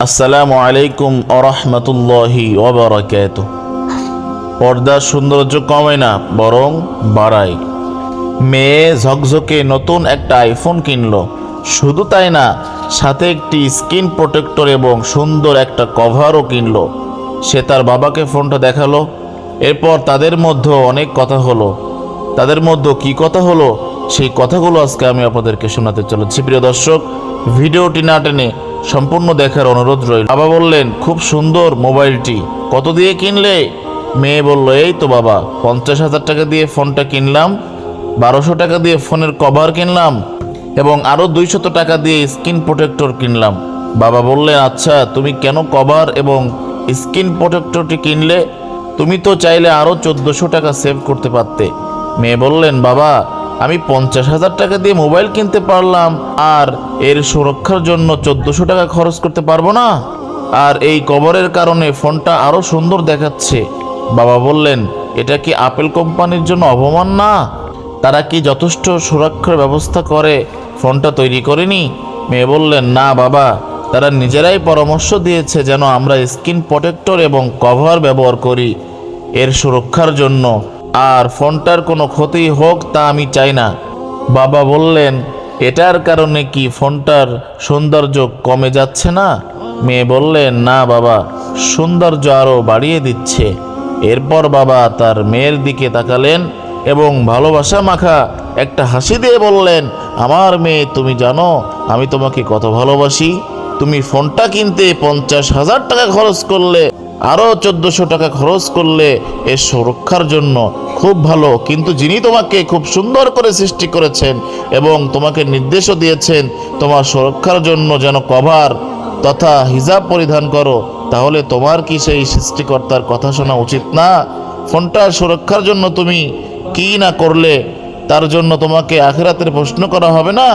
আসসালামু আলাইকুম ওরহমতুল্লাহি ওয়াবারাকাতুহ। পর্দার সৌন্দর্য কমে না, বরং বাড়ায়। মেয়ে ঝকঝকে নতুন একটা আইফোন কিনলো। শুধু তাই না, সাথে একটি স্ক্রিন প্রোটেক্টর এবং সুন্দর একটা কভারও কিনলো। সে তার বাবাকে ফোনটা দেখালো। এরপর তাদের মধ্যে অনেক কথা হলো। তাদের মধ্যে কি কথা হলো, সেই কথাগুলো আজকে আমি আপনাদেরকে শোনাতে চলেছি। প্রিয় দর্শক, ভিডিওটি না টেনে সম্পূর্ণ দেখার অনুরোধ রইল। বাবা বললেন, খুব সুন্দর মোবাইলটি, কত দিয়ে কিনলে? মেয়ে বলল, এই তো বাবা, 50,000 টাকা দিয়ে ফোনটা কিনলাম, 1200 টাকা দিয়ে ফোনের কভার কিনলাম এবং আরও 200 টাকা দিয়ে স্ক্রিন প্রোটেক্টর কিনলাম। বাবা বললেন, আচ্ছা তুমি কেন কভার এবং স্ক্রিন প্রোটেক্টরটি কিনলে? তুমি তো চাইলে আরও 1400 টাকা সেভ করতে পারতে। মেয়ে বললেন, বাবা আমি 50,000 টাকা দিয়ে মোবাইল কিনতে পারলাম, আর এর সুরক্ষার জন্য 1400 টাকা খরচ করতে পারবো না? আর এই কভারের কারণে ফোনটা আরও সুন্দর দেখাচ্ছে। বাবা বললেন, এটা কি আপেল কোম্পানির জন্য অপমান না? তারা কি যথেষ্ট সুরক্ষার ব্যবস্থা করে ফোনটা তৈরি করেনি? মেয়ে বললেন, না বাবা, তারা নিজেরাই পরামর্শ দিয়েছে যেন আমরা স্ক্রিন প্রোটেক্টর এবং কভার ব্যবহার করি এর সুরক্ষার জন্য, আর ফোনটার কোনো ক্ষতি হোক তা আমি চাই না। বাবা বললেন, এটার কারণে কি ফোনটার সৌন্দর্য কমে যাচ্ছে না? মেয়ে বললেন, না বাবা, সৌন্দর্য আরও বাড়িয়ে দিচ্ছে। এরপর বাবা তার মেয়ের দিকে তাকালেন এবং ভালোবাসা মাখা একটা হাসি দিয়ে বললেন, আমার মেয়ে, তুমি জানো আমি তোমাকে কত ভালোবাসি। তুমি ফোনটা কিনতে 50,000 টাকা খরচ করলে, আরও 1400 টাকা খরচ করলে এর সুরক্ষার জন্য, খুব ভালো। কিন্তু যিনি তোমাকে খুব সুন্দর করে সৃষ্টি করেছেন এবং তোমাকে নির্দেশও দিয়েছেন তোমার সুরক্ষার জন্য যেন কভার তথা হিজাব পরিধান করো, তাহলে তোমার কি সেই সৃষ্টিকর্তার কথা শোনা উচিত না? ফোনটার সুরক্ষার জন্য তুমি কি না করলে তার জন্য তোমাকে আখিরাতের প্রশ্ন করা হবে না?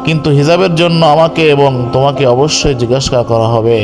কিন্তু হিজাবের জন্য আমাকে এবং তোমাকে অবশ্যই জিজ্ঞাসা করা হবে।